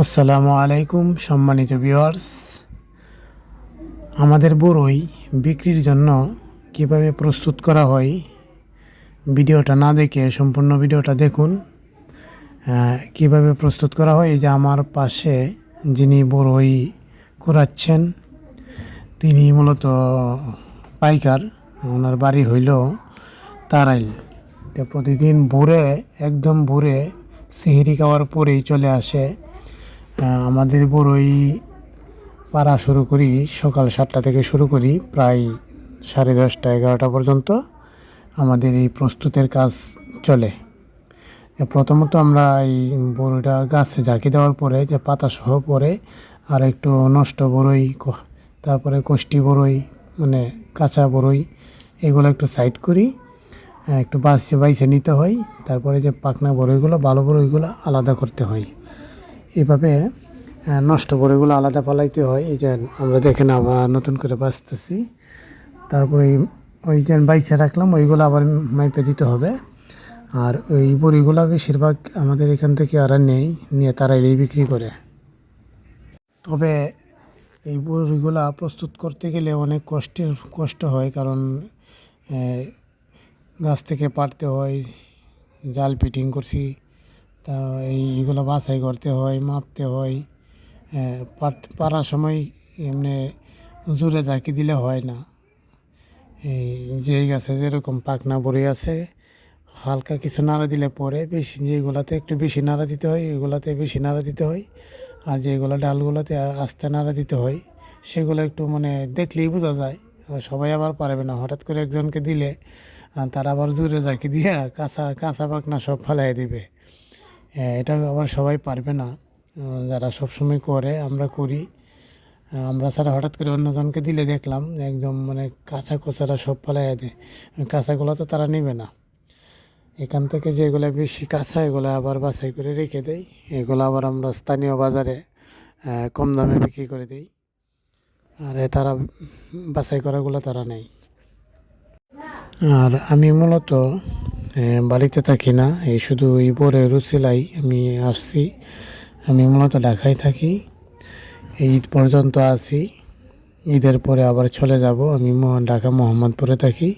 আসসালামু আলাইকুম সম্মানিত ভিউয়ার্স। আমাদের বড়ই বিক্রির জন্য কিভাবে প্রস্তুত করা হয়, ভিডিওটা না দেখে সম্পূর্ণ ভিডিওটা দেখুন। কিভাবে প্রস্তুত করা হয়, এই যে আমার পাশে যিনি বড়ই কুড়াচ্ছেন তিনি মূলত পাইকার। ওনার বাড়ি হইল তারাইল। তো প্রতিদিন ভোরে একদম ভোরে সেহরি খাওয়ার পরেই চলে আসে। আমাদের বড়ই পাড়া শুরু করি সকাল 7টা থেকে শুরু করি, প্রায় 10:30-11টা পর্যন্ত আমাদের এই প্রস্তুতের কাজ চলে। প্রথমত আমরা এই বড়ইটা গাছে ঝাঁকি দেওয়ার পরে যে পাতা সহ পরে আর একটু নষ্ট বড়ই, তারপরে কষ্টি বড়ই মানে কাঁচা বড়ই, এগুলো একটু সাইড করি, একটু বাইছে নিতে হয়। তারপরে যে পাকনা বড়ইগুলো, ভালো বড়ইগুলো আলাদা করতে হয়। এভাবে নষ্ট বড়িগুলো আলাদা পালাইতে হয়। এই যে আমরা দেখেন আবার নতুন করে বাঁচতেছি। তারপরে ওই যে বাইছে রাখলাম ওইগুলো আবার মাইপে দিতে হবে। আর ওই বড়িগুলো বেশিরভাগ আমাদের এখান থেকে আর নিয়ে তারাই বিক্রি করে। তবে এই বড়িগুলা প্রস্তুত করতে গেলে অনেক কষ্ট হয়, কারণ গাছ থেকে পাড়তে হয়, জাল ফিটিং করছি, তা এইগুলো বাছাই করতে হয়, মাপতে হয়। পাড়ার সময় এমনি জোরে ঝাঁকি দিলে হয় না। এই যেই গাছে যেরকম পাকনা বড়ি আছে, হালকা কিছু নাড়া দিলে পরে বেশি, যেগুলাতে একটু বেশি নাড়া দিতে হয় ওইগুলাতে বেশি নাড়া দিতে হয়। আর যেগুলো ডালগুলোতে আস্তে নাড়া দিতে হয় সেগুলো একটু মানে দেখলেই বোঝা যায়। সবাই আবার পারবে না, হঠাৎ করে একজনকে দিলে তারা আবার জোরে ঝাঁকি দিয়ে কাঁচা কাঁচা পাকনা সব ফেলাই দিবে। এটা আবার সবাই পারবে না, যারা সবসময় করে, আমরা করি। আমরা ছাড়া হঠাৎ করে অন্যজনকে দিলে দেখলাম একদম মানে কাঁচা কোচারা সব ফেলাই দেয়। কাঁচাগুলো তো তারা নেবে না। এখান থেকে যেগুলো বেশি কাঁচা এগুলো আবার বাছাই করে রেখে দেয়। এগুলো আবার আমরা স্থানীয় বাজারে কম দামে বিক্রি করে দিই। আর তারা বাছাই করাগুলো তারা নেয়। আর আমি মূলত বাড়িতে থাকি না, এই শুধু এই বড়ে রুচিলাই আমি আসছি। আমি মূলত ঢাকায় থাকি, ঈদ পর্যন্ত আছি। ঈদের পরে আবার চলে যাব। আমি ঢাকা মোহাম্মদপুরে থাকি।